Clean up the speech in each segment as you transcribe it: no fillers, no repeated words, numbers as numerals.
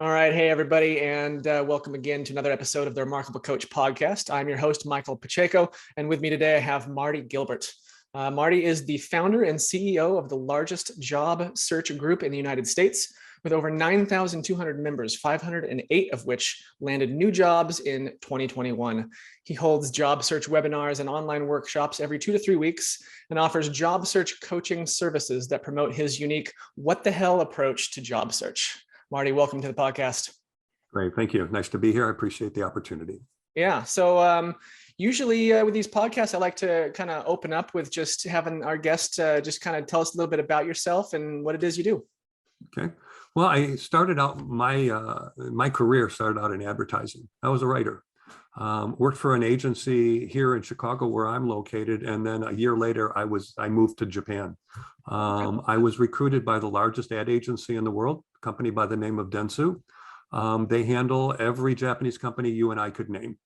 All right. Hey, everybody, and welcome again to another episode of the Remarkable Coach podcast. I'm your host, Michael Pacheco, and with me today, I have Marty Gilbert. Marty is the founder and CEO of the largest job search group in the United States, with over 9,200 members, 508 of which landed new jobs in 2021. He holds job search webinars and online workshops every 2 to 3 weeks and offers job search coaching services that promote his unique what the hell approach to job search. Marty, welcome to the podcast. Great. Thank you. Nice to be here. I appreciate the opportunity. Yeah. So usually with these podcasts, I like to kind of open up with just having our guest just kind of tell us a little bit about yourself and what it is you do. Okay. Well, I started out my career started out in advertising. I was a writer. Worked for an agency here in Chicago where I'm located, and then a year later I moved to Japan. I was recruited by the largest ad agency in the world, a company by the name of Dentsu. They handle every Japanese company you and I could name.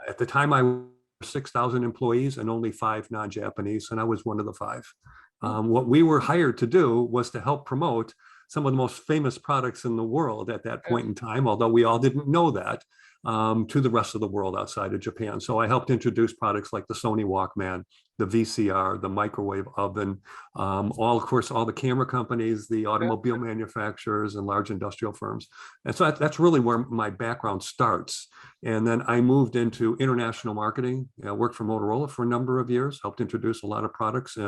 At the time, I was 6,000 employees and only 5 non-Japanese, and I was one of the 5. What we were hired to do was to help promote some of the most famous products in the world at that point in time, although we all didn't know that, to the rest of the world outside of Japan. So I helped introduce products like the Sony Walkman, the VCR, the microwave oven, of course, all the camera companies, the automobile manufacturers, and large industrial firms. And so that's really where my background starts. And then I moved into international marketing. I worked for Motorola for a number of years, helped introduce a lot of products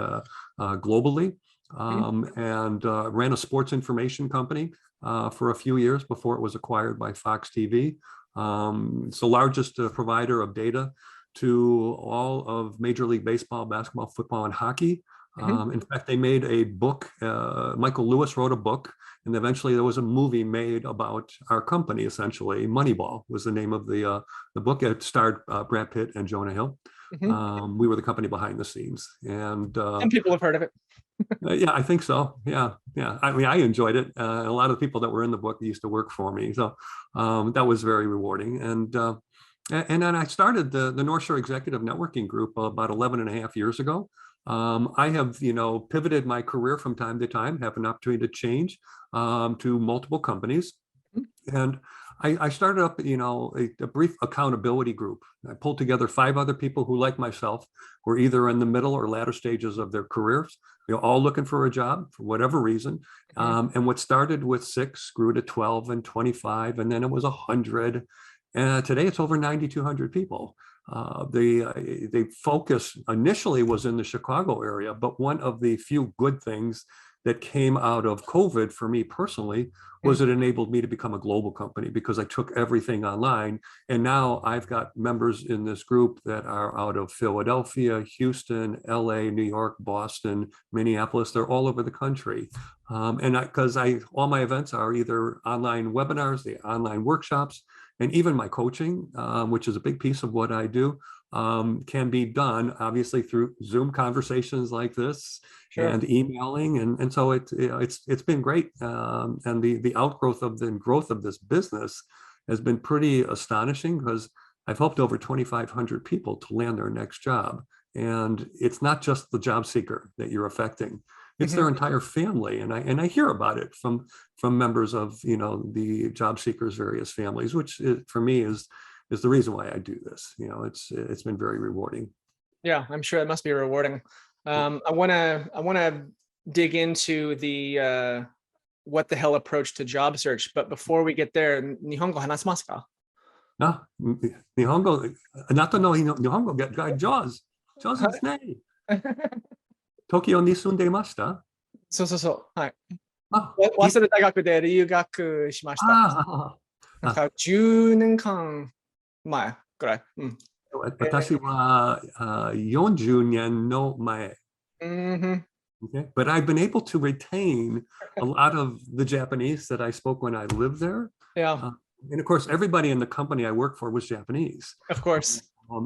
globally. And ran a sports information company for a few years before it was acquired by Fox TV. It's the largest provider of data to all of Major League Baseball, basketball, football, and hockey. In fact, they made a book. Michael Lewis wrote a book, and eventually there was a movie made about our company, essentially. Moneyball was the name of the book. It starred Brad Pitt and Jonah Hill. We were the company behind the scenes. And some people have heard of it. Yeah, I think so. Yeah. I mean, I enjoyed it. A lot of the people that were in the book used to work for me, so that was very rewarding. And then I started the North Shore Executive Networking Group about 11 and a half years ago. I have, pivoted my career from time to time, have an opportunity to change to multiple companies, and I started up, a brief accountability group. I pulled together 5 other people who, like myself, were either in the middle or latter stages of their careers. All looking for a job for whatever reason. And what started with 6 grew to 12 and 25, and then it was 100. And today it's over 9,200 people. The focus initially was in the Chicago area, but one of the few good things that came out of COVID for me personally was it enabled me to become a global company, because I took everything online. And now I've got members in this group that are out of Philadelphia, Houston, LA, New York, Boston, Minneapolis. They're all over the country. And because all my events are either online webinars, the online workshops, and even my coaching, which is a big piece of what I do, can be done obviously through Zoom conversations like this. Sure. And emailing, and so it's been great, and the outgrowth of the growth of this business has been pretty astonishing, because I've helped over 2,500 people to land their next job, and it's not just the job seeker that you're affecting; it's their entire family, and I hear about it from members of the job seekers' various families, which for me is the reason why I do this. It's been very rewarding. Yeah, I'm sure it must be rewarding. I want to dig into the what the hell approach to job search, but before we get there, 日本語話せますか? 日本語、あなたの日本語が上手ですね。東京に住んでいました？そう。はい。早稲田大学で留学しました。なんか10年間前くらい。私は40年の前。Okay. But I've been able to retain a lot of the Japanese that I spoke when I lived there. Yeah. And of course, everybody in the company I worked for was Japanese. Of course.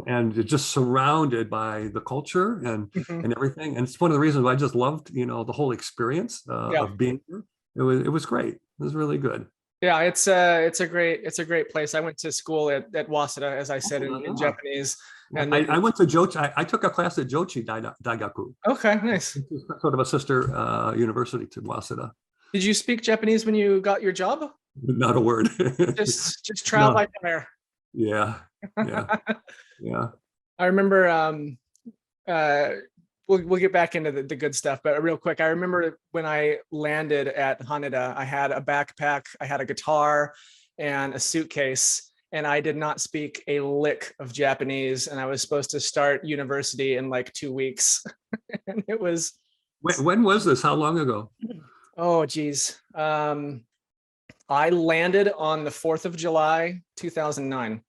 And just surrounded by the culture and everything. And it's one of the reasons why I just loved, the whole experience of being here. It was great. It was really good. Yeah, it's a great place. I went to school at Waseda, as I said, in Japanese. And I went to Jochi. I took a class at Jochi Daigaku. Okay, nice. Sort of a sister university to Waseda. Did you speak Japanese when you got your job? Not a word. Just trial No. by fire. Yeah. Yeah. Yeah. I remember uh we'll get back into the good stuff, but real quick, I remember when I landed at Haneda, I had a backpack, I had a guitar and a suitcase, and I did not speak a lick of Japanese, and I was supposed to start university in like 2 weeks. And it was, When was this? How long ago? oh geez. I landed on the 4th of July, 2009.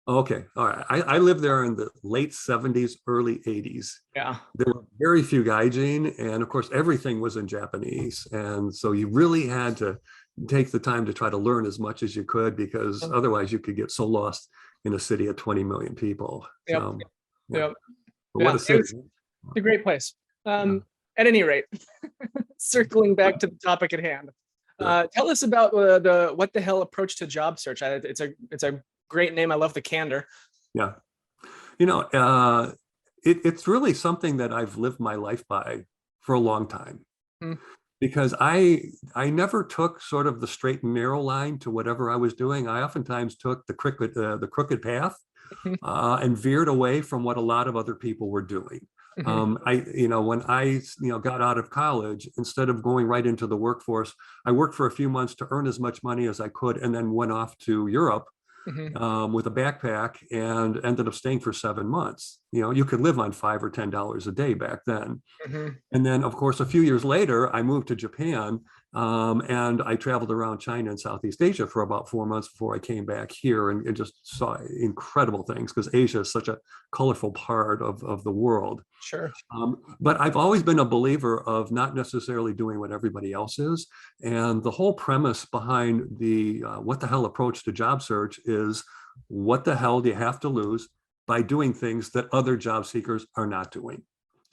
Okay. All right. I lived there in the late 70s, early 80s. Yeah. There were very few gaijin, and of course, everything was in Japanese. And so you really had to take the time to try to learn as much as you could, because otherwise you could get so lost in a city of 20 million people. Yep. So, yeah. Yep. But Yeah. what a city. It's a great place. At any rate, circling back to the topic at hand, tell us about the what the hell approach to job search. It's a great name. I love the candor. Yeah. It's really something that I've lived my life by for a long time. Because I never took sort of the straight and narrow line to whatever I was doing. I oftentimes took the crooked path and veered away from what a lot of other people were doing. When I got out of college, instead of going right into the workforce, I worked for a few months to earn as much money as I could, and then went off to Europe with a backpack and ended up staying for 7 months. You could live on $5 or $10 a day back then. And then, of course, a few years later, I moved to Japan, and I traveled around China and Southeast Asia for about 4 months before I came back here, and just saw incredible things, because Asia is such a colorful part of the world. Sure. But I've always been a believer of not necessarily doing what everybody else is. And the whole premise behind the what the hell approach to job search is, what the hell do you have to lose by doing things that other job seekers are not doing?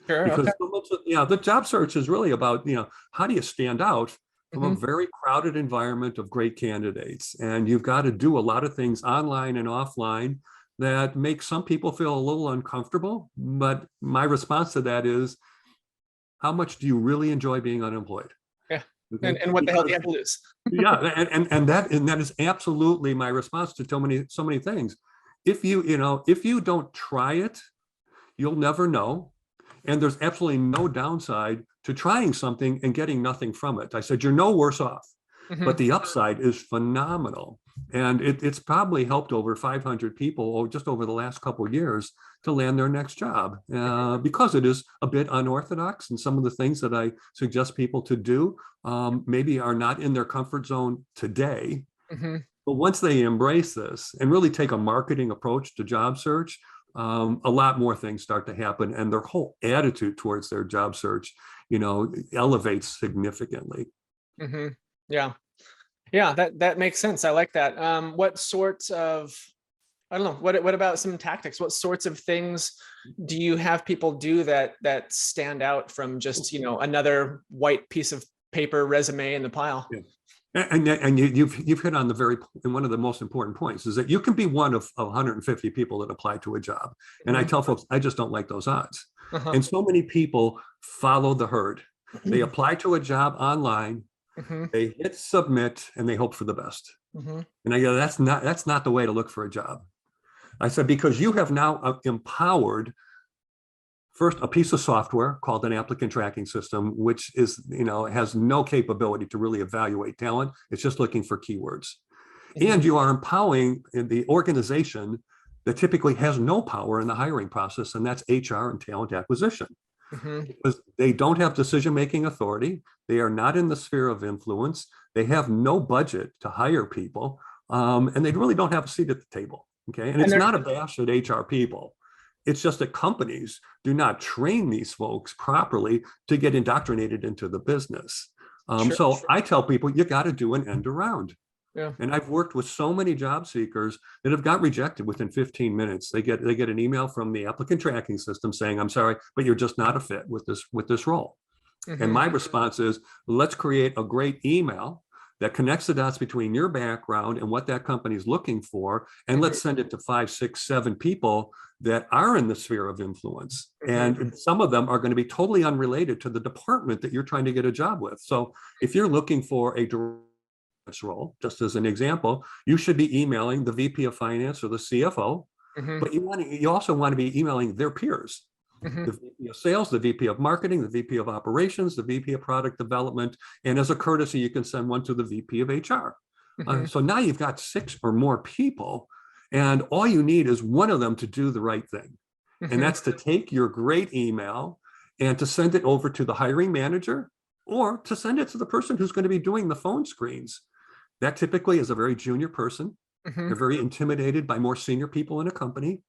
Sure. Because Okay. the job search is really about, how do you stand out from a very crowded environment of great candidates? And you've got to do a lot of things online and offline that make some people feel a little uncomfortable. But my response to that is, how much do you really enjoy being unemployed? Yeah. And what the hell do you have to lose? Yeah, and that is absolutely my response to so many things. If you don't try it, you'll never know. And there's absolutely no downside to trying something and getting nothing from it. I said, you're no worse off, but the upside is phenomenal. And it's probably helped over 500 people just over the last couple of years to land their next job, because it is a bit unorthodox. And some of the things that I suggest people to do maybe are not in their comfort zone today. But once they embrace this and really take a marketing approach to job search, a lot more things start to happen, and their whole attitude towards their job search, elevates significantly. Yeah. Yeah, that makes sense. I like that. What sorts of, I don't know, what about some tactics? What sorts of things do you have people do that stand out from just, another white piece of paper resume in the pile? Yeah. And you've hit on one of the most important points, is that you can be one of 150 people that apply to a job. And I tell folks, I just don't like those odds. And so many people follow the herd. They apply to a job online, they hit submit, and they hope for the best. And I go, that's not the way to look for a job. I said, because you have now empowered, first, a piece of software called an applicant tracking system, which is, has no capability to really evaluate talent. It's just looking for keywords. And you are empowering the organization that typically has no power in the hiring process, and that's HR and talent acquisition. Because they don't have decision-making authority. They are not in the sphere of influence. They have no budget to hire people, and they really don't have a seat at the table. Okay, and it's not a bash at HR people. It's just that companies do not train these folks properly to get indoctrinated into the business. So I tell people, you got to do an end around. Yeah. And I've worked with so many job seekers that have got rejected within 15 minutes. They get an email from the applicant tracking system saying, I'm sorry, but you're just not a fit with this role. And my response is, let's create a great email that connects the dots between your background and what that company is looking for. And let's send it to 5, 6, 7 people that are in the sphere of influence. And some of them are going to be totally unrelated to the department that you're trying to get a job with. So if you're looking for a role, just as an example, you should be emailing the VP of Finance or the CFO, but you also want to be emailing their peers, the VP of Sales, the VP of Marketing, the VP of Operations, the VP of Product Development, and as a courtesy, you can send one to the VP of HR. So now you've got 6 or more people, and all you need is one of them to do the right thing. And that's to take your great email and to send it over to the hiring manager, or to send it to the person who's going to be doing the phone screens. That typically is a very junior person. They're very intimidated by more senior people in a company.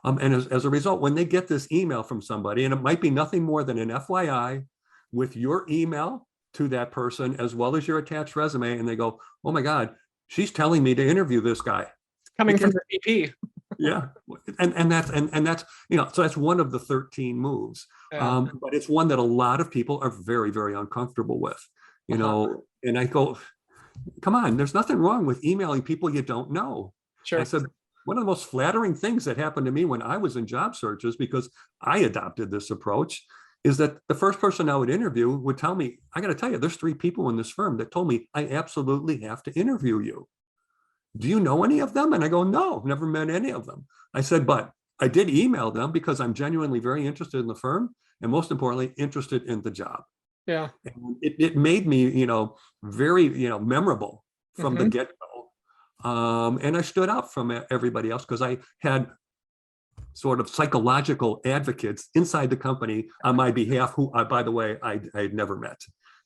And as a result, when they get this email from somebody, and it might be nothing more than an FYI with your email to that person, as well as your attached resume, and they go, oh my God, she's telling me to interview this guy. Coming from the VP. Yeah, and that's so that's one of the 13 moves, but it's one that a lot of people are very, very uncomfortable with, and I go, come on, there's nothing wrong with emailing people you don't know. Sure. I said, one of the most flattering things that happened to me when I was in job searches, because I adopted this approach, is that the first person I would interview would tell me, I got to tell you, there's 3 people in this firm that told me I absolutely have to interview you. Do you know any of them? And I go, no, I've never met any of them. I said, but I did email them because I'm genuinely very interested in the firm, and most importantly, interested in the job. Yeah. And it made me, very, memorable from the get-go. And I stood out from everybody else because I had sort of psychological advocates inside the company on my behalf, who, by the way, I had never met.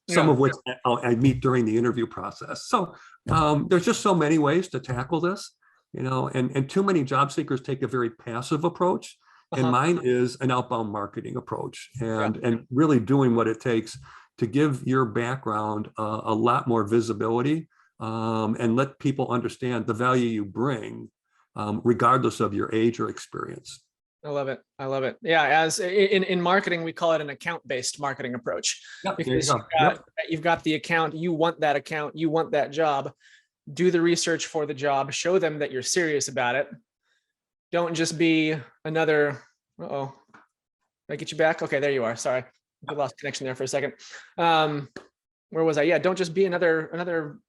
Some of which I meet during the interview process. So there's just so many ways to tackle this, and too many job seekers take a very passive approach. And mine is an outbound marketing approach, and really doing what it takes to give your background a lot more visibility, and let people understand the value you bring, regardless of your age or experience. I love it. I love it. Yeah. As in marketing, we call it an account-based marketing approach. Yep, because you've got the account, you want that job, do the research for the job, show them that you're serious about it. Don't just be another, did I get you back? Okay, there you are. Sorry. I lost connection there for a second. Where was I? Yeah. Don't just be another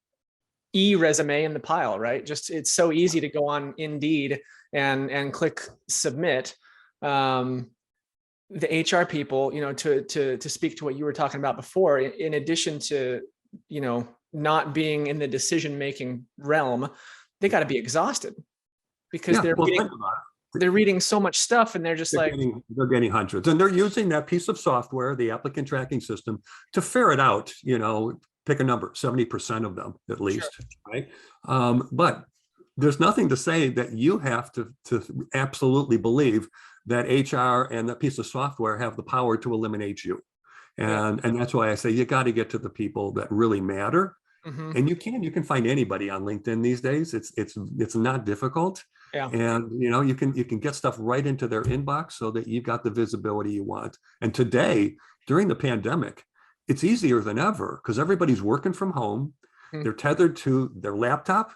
resume in the pile, right? It's so easy to go on Indeed and click submit. The HR people, to speak to what you were talking about before, in addition to, not being in the decision-making realm, they got to be exhausted because they're reading so much stuff, and they're just they're getting hundreds, and they're using that piece of software, the applicant tracking system, to ferret out, pick a number, 70% of them at least, right? But there's nothing to say that you have to absolutely believe that HR and that piece of software have the power to eliminate you. And that's why I say you got to get to the people that really matter. And you can find anybody on LinkedIn these days. It's not difficult. And you can get stuff right into their inbox so that you've got the visibility you want. And today, during the pandemic, it's easier than ever because everybody's working from home. They're tethered to their laptop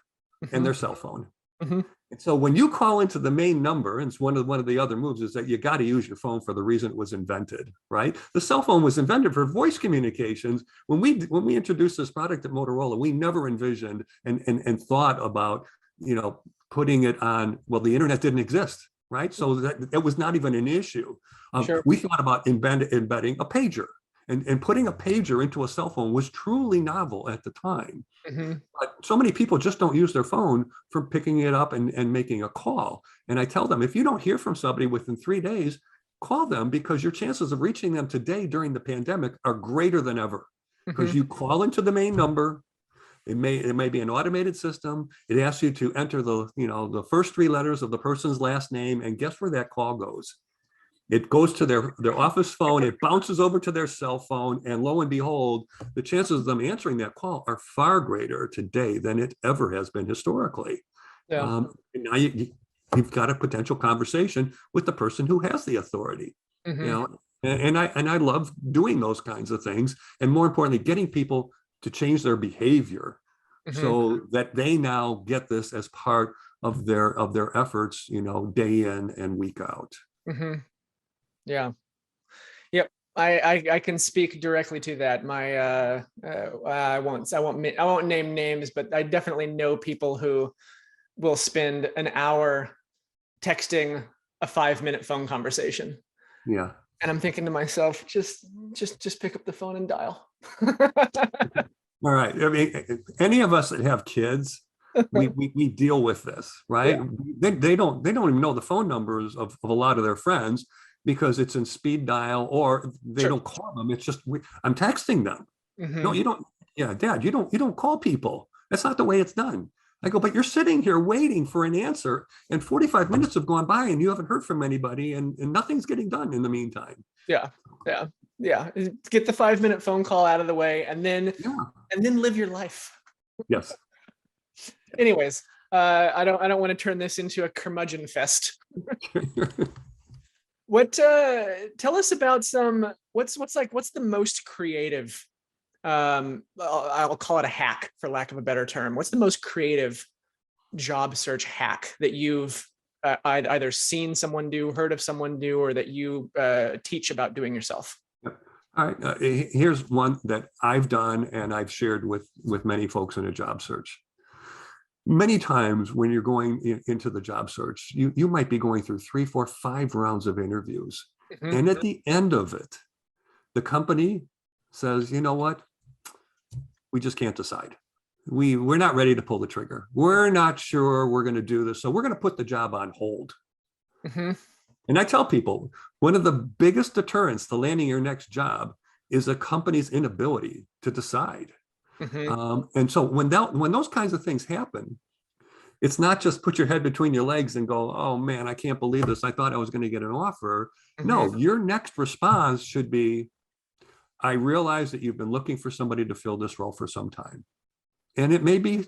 and their cell phone. And so when you call into the main number, and it's one of the other moves is that you got to use your phone for the reason it was invented, right? The cell phone was invented for voice communications. When we introduced this product at Motorola, we never envisioned and thought about, putting it on, the internet didn't exist, right? So that was not even an issue. We thought about embedding a pager. And putting a pager into a cell phone was truly novel at the time. But so many people just don't use their phone for picking it up and making a call. And I tell them, if you don't hear from somebody within 3 days, call them, because your chances of reaching them today during the pandemic are greater than ever. Because you call into the main number. It may be an automated system. It asks you to enter the first 3 letters of the person's last name, and guess where that call goes? It goes to their office phone, it bounces over to their cell phone, and lo and behold, the chances of them answering that call are far greater today than it ever has been historically. And now you've got a potential conversation with the person who has the authority. And I love doing those kinds of things, and more importantly, getting people to change their behavior so that they now get this as part of their efforts, day in and week out. Yeah. Yep. I can speak directly to that. I won't name names, but I definitely know people who will spend an hour texting a 5-minute phone conversation. Yeah. And I'm thinking to myself, just pick up the phone and dial. All right. I mean, any of us that have kids, we deal with this, right? Yeah. They don't even know the phone numbers of a lot of their friends because it's in speed dial, or they Sure. don't call them. It's just I'm texting them. No, Mm-hmm. you don't. Yeah, Dad, you don't call people. That's not the way it's done. I go, but you're sitting here waiting for an answer, and 45 minutes have gone by, and you haven't heard from anybody, and nothing's getting done in the meantime. Yeah. Yeah. Yeah. Get the 5-minute phone call out of the way, and then live your life. Yes. Anyways, I don't want to turn this into a curmudgeon fest. What tell us about what's the most creative, I'll call it a hack for lack of a better term. What's the most creative job search hack that you've either seen someone do, heard of someone do, or that you teach about doing yourself? All right. Here's one that I've done and I've shared with many folks in a job search. Many times when you're going into the job search, you might be going through 3, 4, 5 rounds of interviews. Mm-hmm. And at the end of it, the company says, you know what? We just can't decide. We're not ready to pull the trigger. We're not sure we're going to do this. So we're going to put the job on hold. Mm-hmm. And I tell people, one of the biggest deterrents to landing your next job is a company's inability to decide. Mm-hmm. And so when those kinds of things happen, it's not just put your head between your legs and go, oh man, I can't believe this. I thought I was going to get an offer. Mm-hmm. No, your next response should be, I realize that you've been looking for somebody to fill this role for some time. And it may be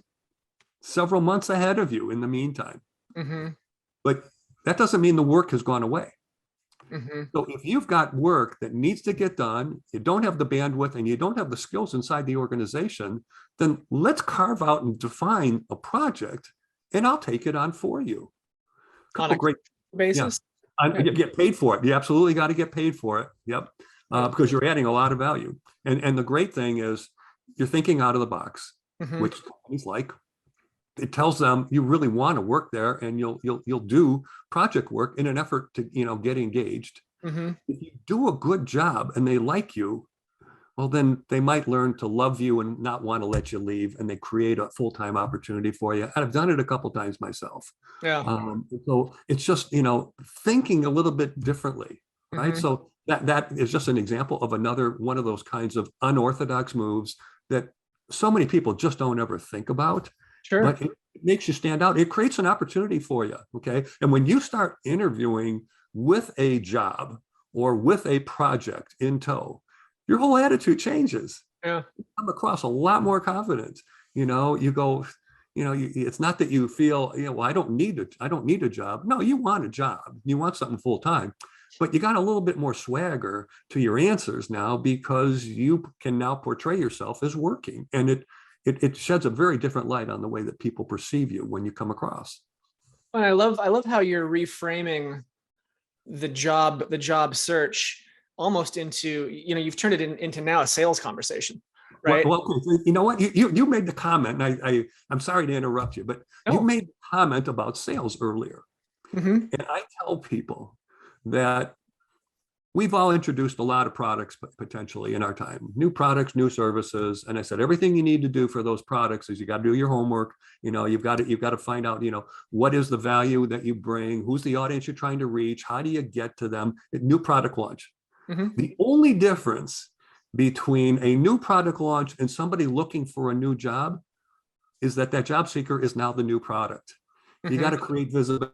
several months ahead of you in the meantime. Mm-hmm. But that doesn't mean the work has gone away. Mm-hmm. So if you've got work that needs to get done, you don't have the bandwidth and you don't have the skills inside the organization, then let's carve out and define a project and I'll take it on for you. On a great basis. Yeah. You get paid for it. You absolutely got to get paid for it. Yep. Because you're adding a lot of value. And the great thing is you're thinking out of the box, Mm-hmm. which companies like. It tells them you really want to work there and you'll do project work in an effort to get engaged. Mm-hmm. If you do a good job and they like you, well then they might learn to love you and not want to let you leave, and they create a full-time opportunity for you. I've done it a couple times myself. Yeah. So it's just thinking a little bit differently, right? Mm-hmm. So that is just an example of another one of those kinds of unorthodox moves that so many people just don't ever think about. Sure. But it makes you stand out. It creates an opportunity for you. Okay. And when you start interviewing with a job or with a project in tow, your whole attitude changes. Yeah. You come across a lot more confident. You go, it's not that you feel, well, I don't need a job. No, you want a job. You want something full time. But you got a little bit more swagger to your answers now because you can now portray yourself as working. And it sheds a very different light on the way that people perceive you when you come across. And I love how you're reframing the job search almost into, you've turned it into now a sales conversation, right? Well, you know what? You made the comment, and I'm sorry to interrupt you, but you made a comment about sales earlier. Mm-hmm. And I tell people that we've all introduced a lot of products potentially in our time, new products, new services. And I said, everything you need to do for those products is you got to do your homework. You've got to find out, what is the value that you bring? Who's the audience you're trying to reach? How do you get to them? New product launch. Mm-hmm. The only difference between a new product launch and somebody looking for a new job is that job seeker is now the new product. Mm-hmm. You got to create visibility.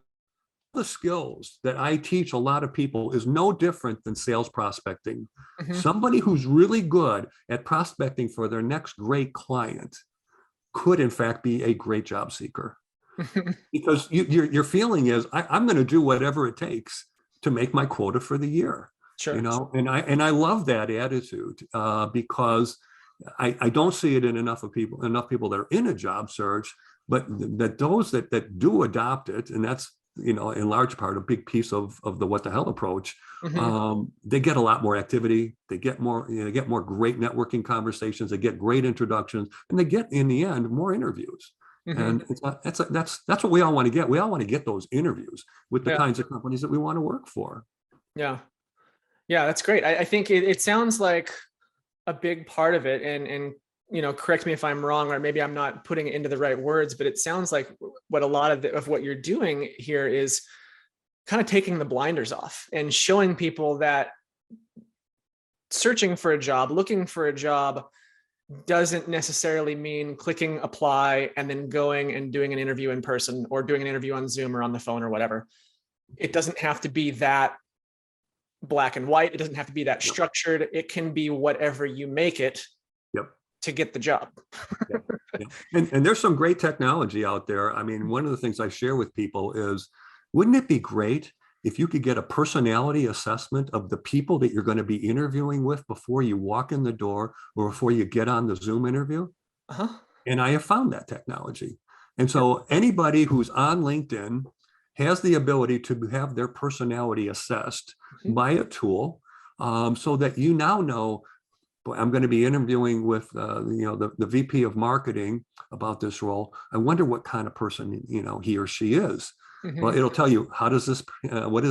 The skills that I teach a lot of people is no different than sales prospecting. Mm-hmm. Somebody who's really good at prospecting for their next great client could in fact be a great job seeker. Because your feeling is, I'm going to do whatever it takes to make my quota for the year. Sure. And I love that attitude because I don't see it in enough people that are in a job search, but that those that do adopt it, and that's in large part, a big piece of the what the hell approach. Mm-hmm. They get a lot more activity. They get more, they get more great networking conversations. They get great introductions, and they get, in the end, more interviews. Mm-hmm. And that's what we all want to get. We all want to get those interviews with the Yeah. kinds of companies that we want to work for. Yeah. Yeah. That's great. I think it sounds like a big part of it, and correct me if I'm wrong, or maybe I'm not putting it into the right words, but it sounds like what a lot of what you're doing here is kind of taking the blinders off and showing people that searching for a job, looking for a job, doesn't necessarily mean clicking apply and then going and doing an interview in person or doing an interview on Zoom or on the phone or whatever. It doesn't have to be that black and white. It doesn't have to be that structured. It can be whatever you make it to get the job. Yeah. And there's some great technology out there. I mean, one of the things I share with people is, wouldn't it be great if you could get a personality assessment of the people that you're going to be interviewing with before you walk in the door or before you get on the Zoom interview? Uh-huh. And I have found that technology. And so anybody who's on LinkedIn has the ability to have their personality assessed by a tool, so that you now know, I'm going to be interviewing with the VP of marketing about this role. I wonder what kind of person he or she is. Well, it'll tell you, what is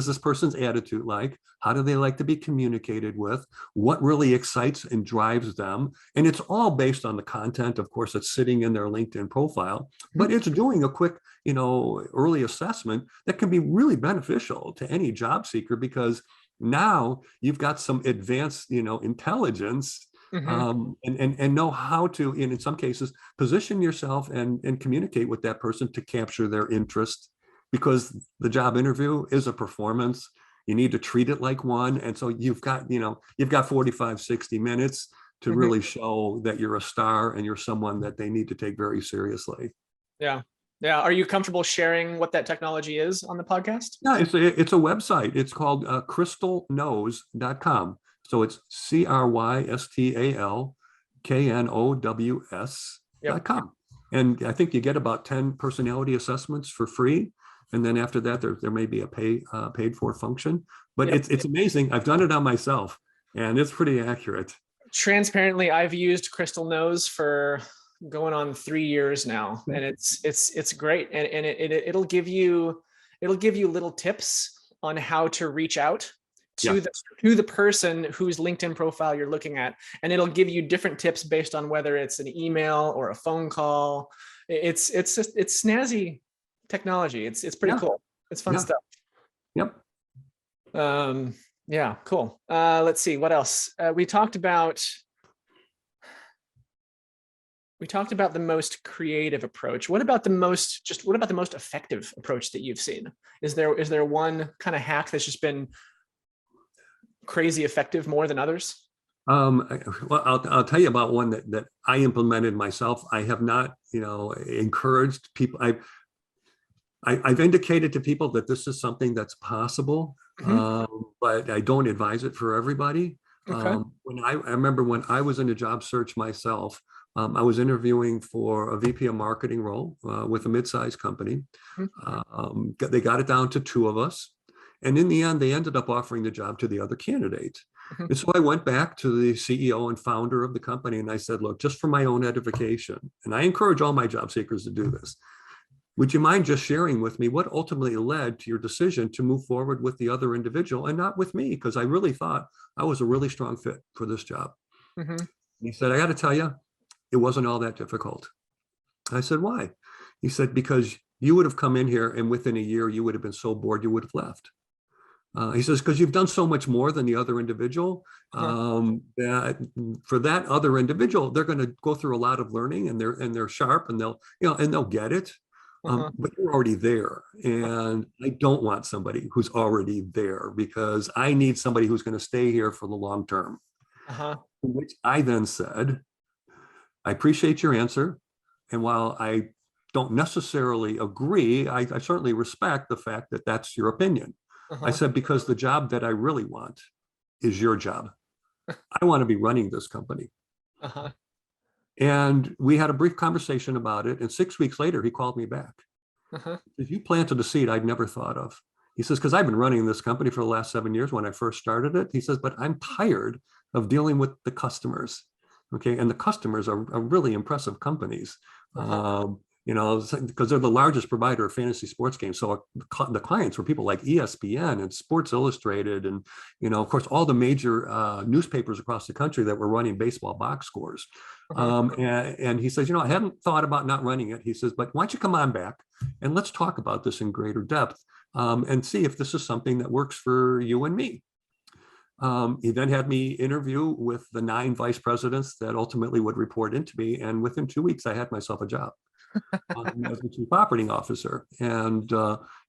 this person's attitude like? How do they like to be communicated with? What really excites and drives them? And it's all based on the content, of course, that's sitting in their LinkedIn profile, but it's doing a quick, early assessment that can be really beneficial to any job seeker, because now you've got some advanced, intelligence, and know how to, in some cases, position yourself and communicate with that person to capture their interest, because the job interview is a performance. You need to treat it like one. And so you've got 45, 60 minutes to really show that you're a star and you're someone that they need to take very seriously. Yeah. Yeah. Are you comfortable sharing what that technology is on the podcast? Yeah, it's a website. It's called crystalknows.com. So it's crystalknows.com. And I think you get about 10 personality assessments for free. And then after that, there may be a paid for function. But it's amazing. I've done it on myself, and it's pretty accurate. Transparently, I've used Crystal Knows for going on 3 years now, and it's great. And it'll give you little tips on how to reach out to the person whose LinkedIn profile you're looking at, and it'll give you different tips based on whether it's an email or a phone call. It's snazzy technology. It's pretty cool. It's fun stuff. Yep. Yeah, cool. Let's see what else. We talked about the most creative approach. What about the most effective approach that you've seen? Is there one kind of hack that's just been crazy effective more than others? Well, I'll tell you about one that I implemented myself. I have not, encouraged people. I've indicated to people that this is something that's possible, but I don't advise it for everybody. Okay. I remember when I was in a job search myself, I was interviewing for a VP of marketing role with a mid-sized company. They got it down to 2 of us. And in the end, they ended up offering the job to the other candidate. And so I went back to the CEO and founder of the company, and I said, look, just for my own edification, and I encourage all my job seekers to do this, would you mind just sharing with me what ultimately led to your decision to move forward with the other individual and not with me? Because I really thought I was a really strong fit for this job. He said, I got to tell you, it wasn't all that difficult. I said, why? He said, because you would have come in here and within a year, you would have been so bored, you would have left. He says, because you've done so much more than the other individual, that for that other individual, they're going to go through a lot of learning, and they're sharp, and they'll get it. But you're already there, and I don't want somebody who's already there, because I need somebody who's going to stay here for the long term. Which I then said, I appreciate your answer, and while I don't necessarily agree, I certainly respect the fact that that's your opinion. I said, because the job that I really want is your job. I want to be running this company. And we had a brief conversation about it. And 6 weeks later, he called me back. Uh-huh. You planted a seed I'd never thought of. He says, because I've been running this company for the last 7 years when I first started it. He says, but I'm tired of dealing with the customers. Okay. And the customers are really impressive companies. Uh-huh. Because they're the largest provider of fantasy sports games. So the clients were people like ESPN and Sports Illustrated, and of course, all the major newspapers across the country that were running baseball box scores. Uh-huh. And he says, I hadn't thought about not running it. He says, but why don't you come on back and let's talk about this in greater depth and see if this is something that works for you and me. He then had me interview with the 9 vice presidents that ultimately would report into me. And within 2 weeks, I had myself a job. As the chief operating officer. And,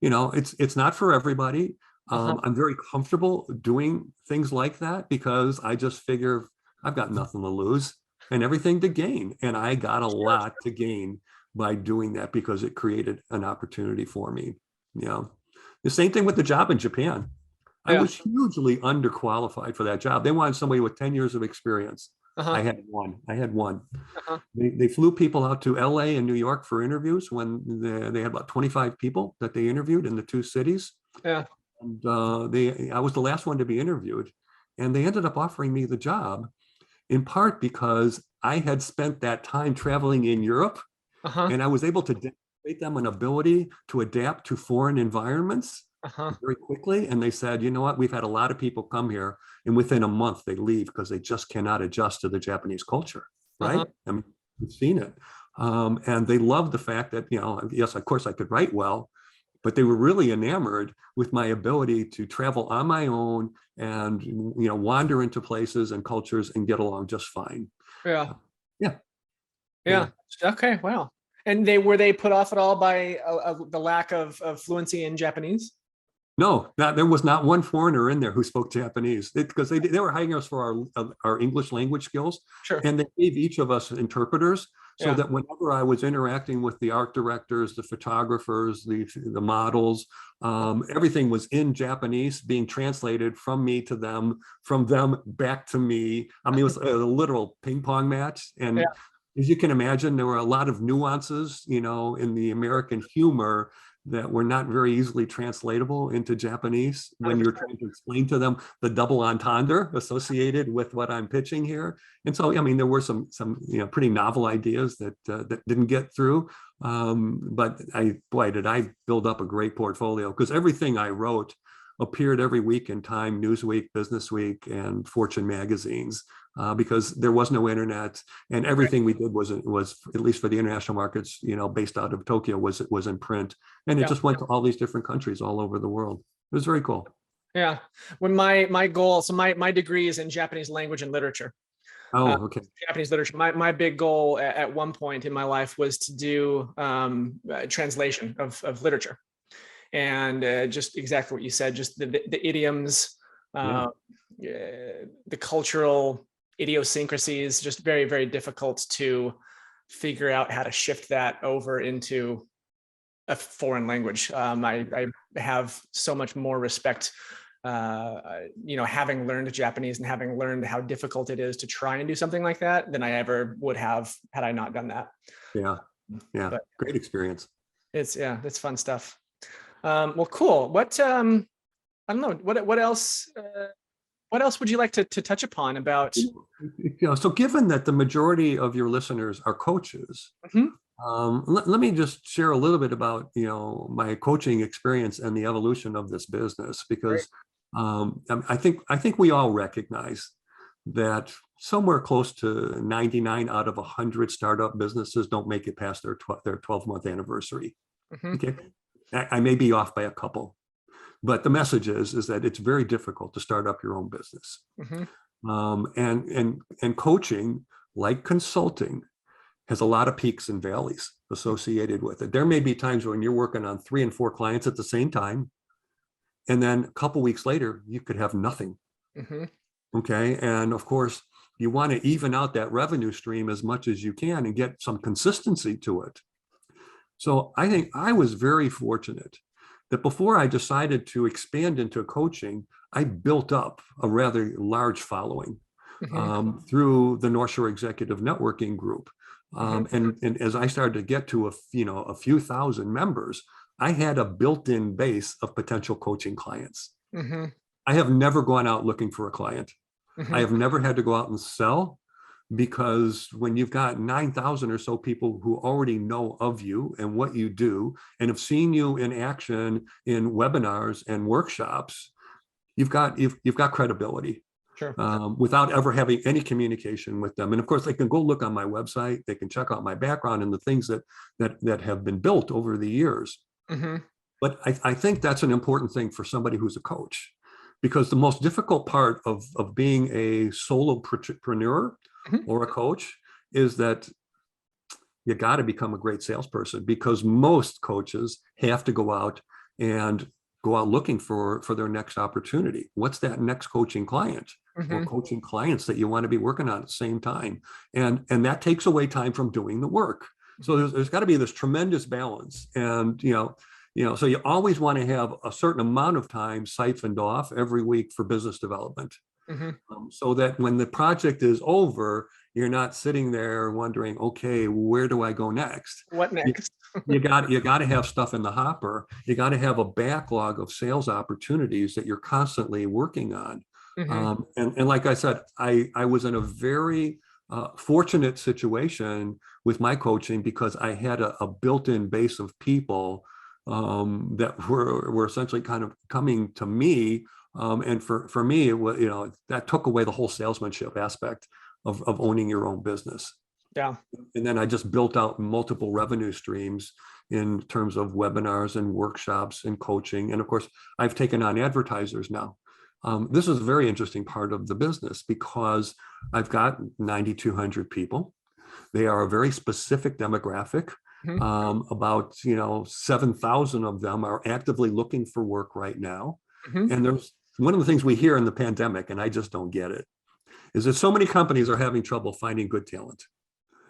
it's not for everybody. Uh-huh. I'm very comfortable doing things like that because I just figure I've got nothing to lose and everything to gain. And I got a lot to gain by doing that because it created an opportunity for me. The same thing with the job in Japan. I was hugely underqualified for that job. They wanted somebody with 10 years of experience. Uh-huh. I had one. Uh-huh. They flew people out to LA and New York for interviews when they had about 25 people that they interviewed in the 2 cities. Yeah. And I was the last one to be interviewed. And they ended up offering me the job in part because I had spent that time traveling in Europe. Uh-huh. And I was able to demonstrate them an ability to adapt to foreign environments very quickly. And they said, you know what, we've had a lot of people come here and within a month they leave because they just cannot adjust to the Japanese culture, right? I mean, we've seen it. And they loved the fact that, yes, of course I could write well, but they were really enamored with my ability to travel on my own and, wander into places and cultures and get along just fine. Yeah. Yeah. Yeah. Okay. Wow. And were they put off at all by the lack of fluency in Japanese? No, there was not one foreigner in there who spoke Japanese because they were hiring us for our English language skills. Sure. And they gave each of us interpreters so that whenever I was interacting with the art directors, the photographers, the models, everything was in Japanese being translated from me to them, from them back to me. I mean, it was a literal ping pong match. And as you can imagine, there were a lot of nuances, in the American humor that were not very easily translatable into Japanese when you're trying to explain to them the double entendre associated with what I'm pitching here. And so, I mean, there were some pretty novel ideas that didn't get through. But did I build up a great portfolio because everything I wrote appeared every week in Time, Newsweek, Businessweek, and Fortune magazines. Because there was no internet, and everything we did was at least for the international markets, based out of Tokyo, was in print, and it just went to all these different countries all over the world. It was very cool. Yeah. When my goal, so my degree is in Japanese language and literature. Oh, okay. Japanese literature. My big goal at one point in my life was to do translation of literature, and just exactly what you said, just the idioms, the cultural idiosyncrasies, just very, very difficult to figure out how to shift that over into a foreign language. I have so much more respect, having learned Japanese and having learned how difficult it is to try and do something like that than I ever would have had I not done that. Yeah. But great experience. It's fun stuff. Well, cool. What, I don't know, what else, what else would you like to touch upon about? So given that the majority of your listeners are coaches, let me just share a little bit about, my coaching experience and the evolution of this business, because I think we all recognize that somewhere close to 99 out of 100 startup businesses don't make it past their 12-month anniversary. Okay, I may be off by a couple. But the message is that it's very difficult to start up your own business. And coaching, like consulting, has a lot of peaks and valleys associated with it. There may be times when you're working on 3 and 4 clients at the same time, and then a couple weeks later, you could have nothing. Okay, and of course, you want to even out that revenue stream as much as you can and get some consistency to it. So I think I was very fortunate that before I decided to expand into coaching, I built up a rather large following through the North Shore Executive Networking Group. And as I started to get to a few thousand members, I had a built-in base of potential coaching clients. Mm-hmm. I have never gone out looking for a client. Mm-hmm. I have never had to go out and sell, because when you've got 9,000 or so people who already know of you and what you do and have seen you in action in webinars and workshops, you've got credibility. Sure. Without ever having any communication with them. And of course, they can go look on my website, they can check out my background and the things that have been built over the years. Mm-hmm. But I think that's an important thing for somebody who's a coach, because the most difficult part of being a solopreneur or a coach is that you got to become a great salesperson, because most coaches have to go out looking for their next opportunity. What's that next coaching client or coaching clients that you want to be working on at the same time? And that takes away time from doing the work. So there's got to be this tremendous balance. And, so you always want to have a certain amount of time siphoned off every week for business development. So that when the project is over, you're not sitting there wondering, okay, where do I go next? What next? you got to have stuff in the hopper. You got to have a backlog of sales opportunities that you're constantly working on. And like I said, I was in a very fortunate situation with my coaching, because I had a built-in base of people that were essentially kind of coming to me. And for me, it was, that took away the whole salesmanship aspect of owning your own business. Yeah. And then I just built out multiple revenue streams in terms of webinars and workshops and coaching. And of course, I've taken on advertisers now. This is a very interesting part of the business, because I've got 9,200 people. They are a very specific demographic. About 7,000 of them are actively looking for work right now. And there's one of the things we hear in the pandemic, and I just don't get it, is that so many companies are having trouble finding good talent.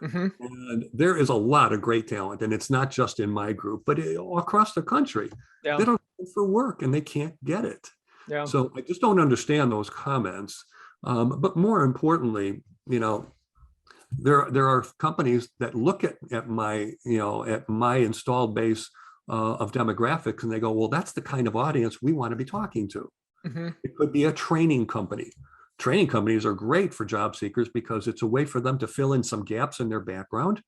And there is a lot of great talent, and it's not just in my group, but across the country. Yeah. They don't look for work and they can't get it. Yeah. So I just don't understand those comments. But more importantly, there are companies that look at my installed base of demographics, and they go, well, that's the kind of audience we want to be talking to. It could be a training company. Training companies are great for job seekers, because it's a way for them to fill in some gaps in their background.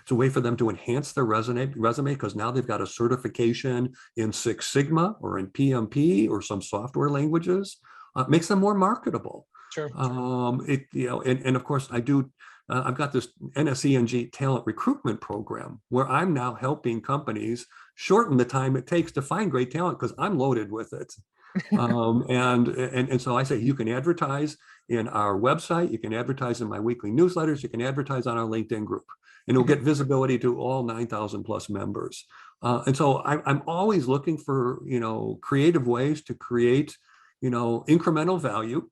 It's a way for them to enhance their resume, because now they've got a certification in Six Sigma or in PMP or some software languages. Makes them more marketable. Sure. And of course, I've got this NSENG talent recruitment program where I'm now helping companies shorten the time it takes to find great talent, because I'm loaded with it. And so I say, you can advertise in our website, you can advertise in my weekly newsletters, you can advertise on our LinkedIn group, and it'll get visibility to all 9,000 plus members. And so I'm always looking for, creative ways to create, incremental value,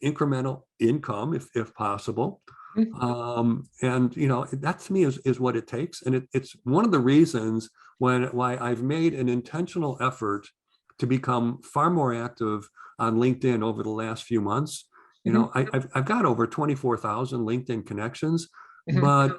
incremental income, if possible. And that to me is what it takes. And it's one of the reasons why I've made an intentional effort to become far more active on LinkedIn over the last few months. I've got over 24,000 LinkedIn connections, but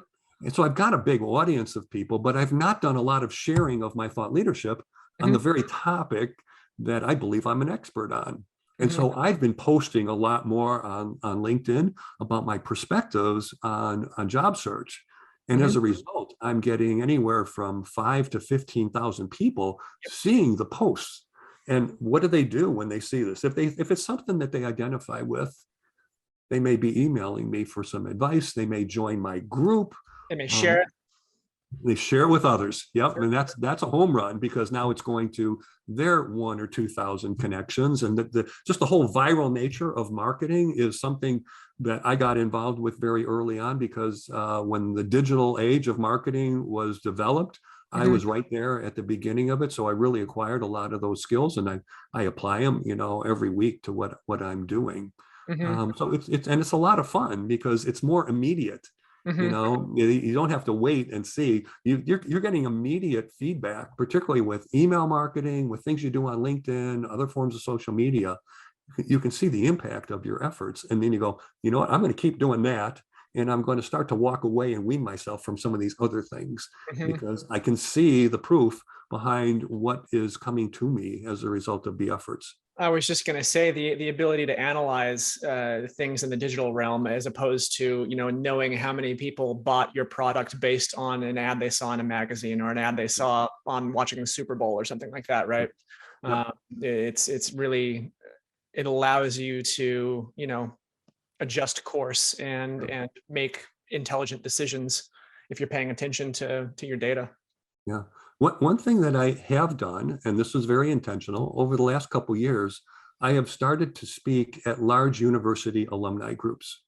so I've got a big audience of people, but I've not done a lot of sharing of my thought leadership on the very topic that I believe I'm an expert on. And so I've been posting a lot more on LinkedIn about my perspectives on job search. And as a result, I'm getting anywhere from 5,000 to 15,000 people seeing the posts. And what do they do when they see this? If it's something that they identify with, they may be emailing me for some advice. They may join my group. They may share it. They share it with others. Yep. And that's a home run, because now it's going to their 1,000 or 2,000 connections. And just the whole viral nature of marketing is something that I got involved with very early on, because when the digital age of marketing was developed, I was right there at the beginning of it. So I really acquired a lot of those skills, and I apply them, every week to what I'm doing. So it's a lot of fun, because it's more immediate. You don't have to wait and see. You're getting immediate feedback, particularly with email marketing, with things you do on LinkedIn, other forms of social media. You can see the impact of your efforts, and then you go, I'm going to keep doing that. and I'm going to start to walk away and wean myself from some of these other things Mhm. because I can see the proof behind what is coming to me as a result of the efforts. I was just going to say the ability to analyze things in the digital realm, as opposed to, knowing how many people bought your product based on an ad they saw in a magazine or an ad they saw on watching the Super Bowl or something like that, right? Yep. It's really, it allows you to, adjust course and make intelligent decisions if you're paying attention to your data. Yeah. One thing that I have done, and this was very intentional, over the last couple of years, I have started to speak at large university alumni groups.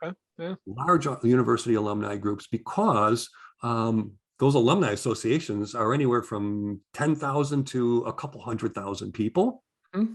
Okay. Yeah. Large university alumni groups, because those alumni associations are anywhere from 10,000 to a couple 100,000 people. Mm-hmm.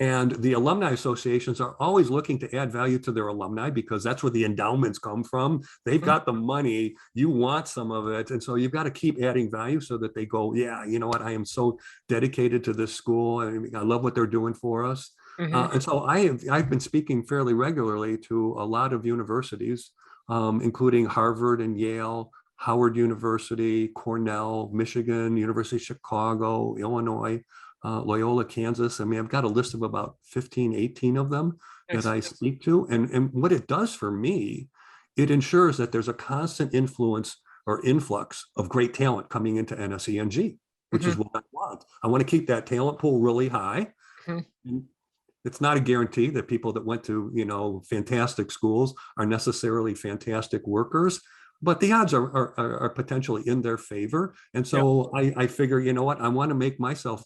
And the alumni associations are always looking to add value to their alumni because that's where the endowments come from. They've got the money, you want some of it. And so you've got to keep adding value so that they go, yeah, you know what, I am so dedicated to this school. I love what they're doing for us. Mm-hmm. And so I've been speaking fairly regularly to a lot of universities, including Harvard and Yale, Howard University, Cornell, Michigan, University of Chicago, Illinois, Loyola, Kansas. I mean, I've got a list of about 15, 18 of them that I speak to. And what it does for me, it ensures that there's a constant influence or influx of great talent coming into NSENG, which is what I want. I want to keep that talent pool really high. And it's not a guarantee that people that went to, fantastic schools are necessarily fantastic workers, but the odds are potentially in their favor. And so I figure, you know what, I want to make myself,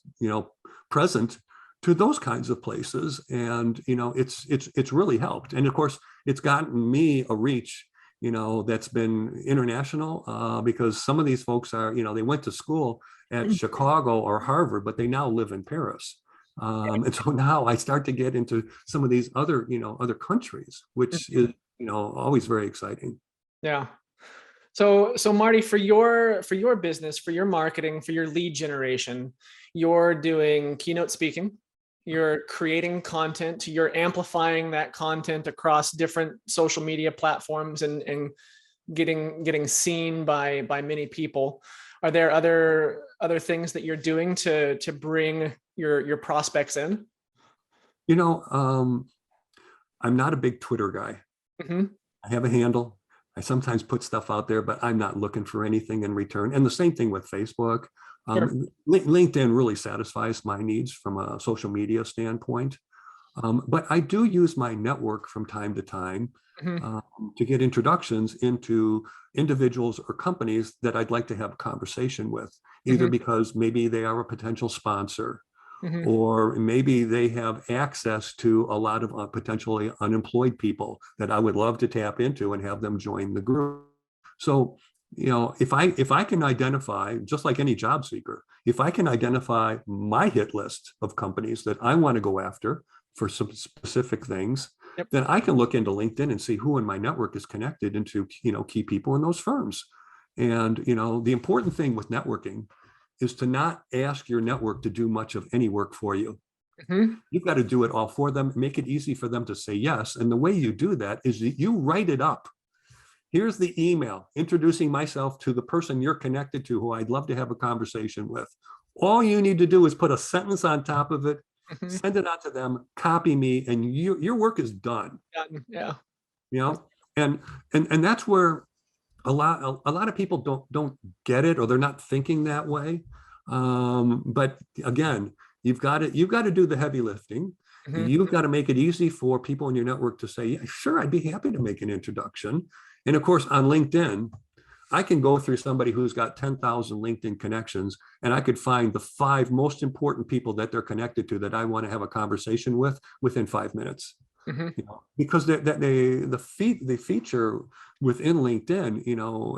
present to those kinds of places. And, it's really helped. And of course, it's gotten me a reach, that's been international, because some of these folks are, they went to school at Chicago or Harvard, but they now live in Paris. And so now I start to get into some of these other, other countries, which is, always very exciting. Yeah. So Marty, for your business, for your marketing, for your lead generation, you're doing keynote speaking, you're creating content, you're amplifying that content across different social media platforms and getting seen by many people. Are there other things that you're doing to bring your prospects in? I'm not a big Twitter guy. Mm-hmm. I have a handle. I sometimes put stuff out there, but I'm not looking for anything in return. And the same thing with Facebook. Sure. LinkedIn really satisfies my needs from a social media standpoint. But I do use my network from time to time to get introductions into individuals or companies that I'd like to have a conversation with, either because maybe they are a potential sponsor, or maybe they have access to a lot of potentially unemployed people that I would love to tap into and have them join the group. So, if I can identify, just like any job seeker, if I can identify my hit list of companies that I want to go after for some specific things, then I can look into LinkedIn and see who in my network is connected into, key people in those firms. And, the important thing with networking is to not ask your network to do much of any work for you. You've got to do it all for them, make it easy for them to say yes. And the way you do that is that you write it up. Here's the email introducing myself to the person you're connected to who I'd love to have a conversation with. All you need to do is put a sentence on top of it, send it out to them, copy me, and your work is done. Yeah. And that's where a lot of people don't get it, or they're not thinking that way. But again, you've got to do the heavy lifting. You've got to make it easy for people in your network to say, yeah, sure, I'd be happy to make an introduction. And of course, on LinkedIn, I can go through somebody who's got 10,000 LinkedIn connections, and I could find the 5 most important people that they're connected to that I want to have a conversation with within 5 minutes. Because the feature within LinkedIn,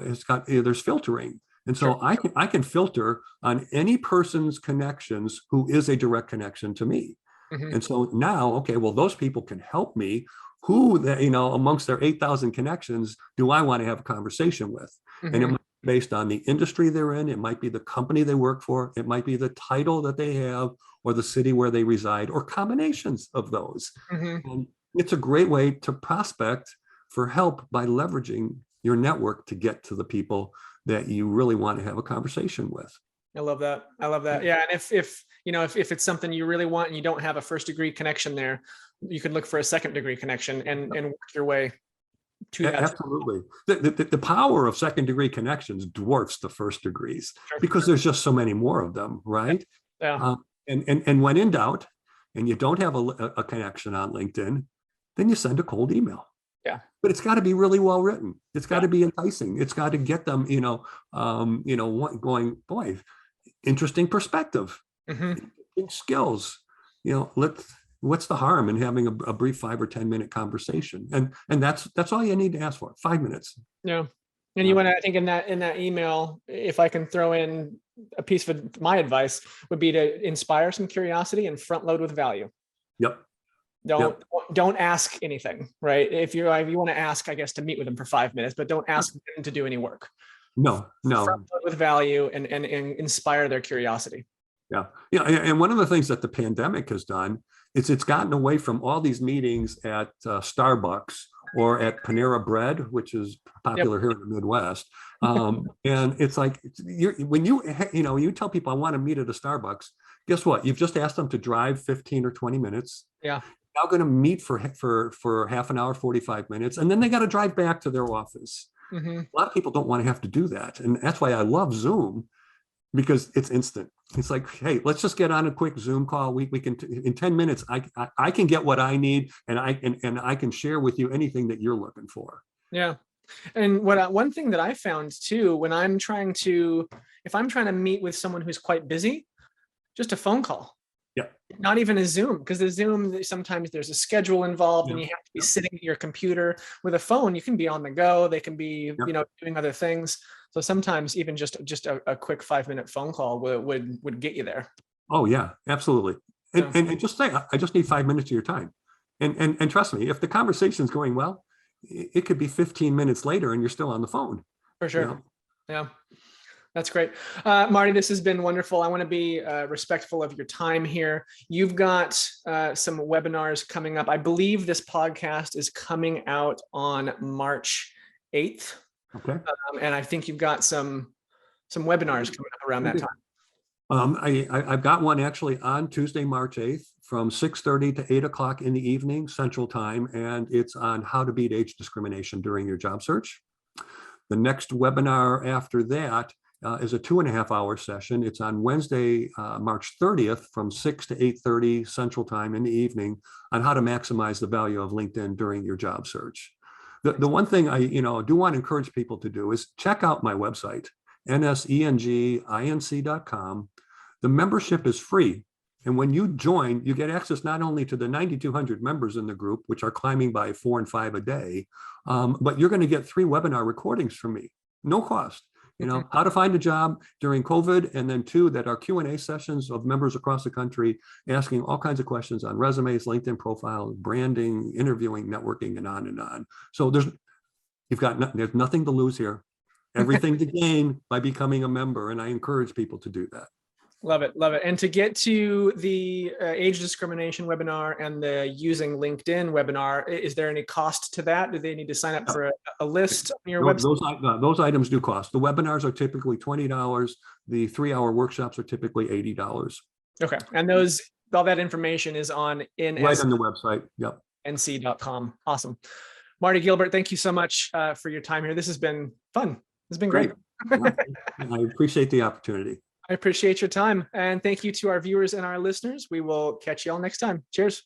it's got, there's filtering. And so I can filter on any person's connections who is a direct connection to me. And so now, okay, well, those people can help me. Who, amongst their 8,000 connections, do I want to have a conversation with? And it might be based on the industry they're in. It might be the company they work for. It might be the title that they have or the city where they reside, or combinations of those. And it's a great way to prospect for help by leveraging your network to get to the people that you really want to have a conversation with. I love that. I love that. Yeah. And if it's something you really want and you don't have a first degree connection there, you could look for a second degree connection and work your way to that. Absolutely. The power of second degree connections dwarfs the first degrees, Sure. because there's just so many more of them, right? Yeah. And when in doubt, and you don't have a connection on LinkedIn, then you send a cold email. Yeah. But it's got to be really well written. It's got to be enticing. It's got to get them, going, boy, interesting perspective, interesting skills. What's the harm in having a brief 5 or 10 minute conversation? And that's all you need to ask for. 5 minutes. Yeah. And you want to, I think in that email, if I can throw in a piece of my advice, would be to inspire some curiosity and front load with value. Yep. Don't ask anything, right? If you want to ask, I guess, to meet with them for 5 minutes, but don't ask them to do any work. No. Front load with value and inspire their curiosity. Yeah. And one of the things that the pandemic has done is it's gotten away from all these meetings at Starbucks or at Panera Bread, which is popular here in the Midwest. And it's like, when you tell people I want to meet at a Starbucks, guess what? You've just asked them to drive 15 or 20 minutes. Yeah. Now going to meet for half an hour, 45 minutes, and then they got to drive back to their office. A lot of people don't want to have to do that. And that's why I love Zoom, because it's instant. It's like, hey, let's just get on a quick Zoom call. We can, in 10 minutes, I can get what I need, and I can share with you anything that you're looking for. Yeah. And one thing that I found too, when if I'm trying to meet with someone who's quite busy, just a phone call. Yeah. Not even a Zoom, because the Zoom, sometimes there's a schedule involved and you have to be sitting at your computer. With a phone, you can be on the go. They can be, doing other things. So sometimes even just a quick 5 minute phone call would get you there. Oh yeah, absolutely. And just say, I just need 5 minutes of your time. And trust me, if the conversation's going well, it could be 15 minutes later and you're still on the phone. For sure. Yeah. That's great. Marty, this has been wonderful. I want to be respectful of your time here. You've got some webinars coming up. I believe this podcast is coming out on March 8th. Okay. And I think you've got some webinars coming up around that time. I've got one actually on Tuesday, March 8th from 6:30 to 8 o'clock in the evening, Central Time. And it's on how to beat age discrimination during your job search. The next webinar after that is a 2.5 hour session. It's on Wednesday, March 30th from 6 to 8:30 Central Time in the evening on how to maximize the value of LinkedIn during your job search. The one thing I do want to encourage people to do is check out my website, NSENGINC.com. The membership is free. And when you join, you get access not only to the 9,200 members in the group, which are climbing by 4 and 5 a day, but you're going to get 3 webinar recordings from me, no cost. How to find a job during COVID, and then 2 that are Q&A sessions of members across the country asking all kinds of questions on resumes, LinkedIn profiles, branding, interviewing, networking, and on and on. So there's nothing to lose here, everything to gain by becoming a member, and I encourage people to do that. Love it. Love it. And to get to the age discrimination webinar and the using LinkedIn webinar, is there any cost to that? Do they need to sign up for a list on your website? Those items do cost. The webinars are typically $20. The 3-hour workshops are typically $80. Okay. And all that information is on right on the website. Yep. nc.com. Awesome. Marty Gilbert, thank you so much for your time here. This has been fun. This has been great. I appreciate the opportunity. I appreciate your time. And thank you to our viewers and our listeners. We will catch you all next time. Cheers.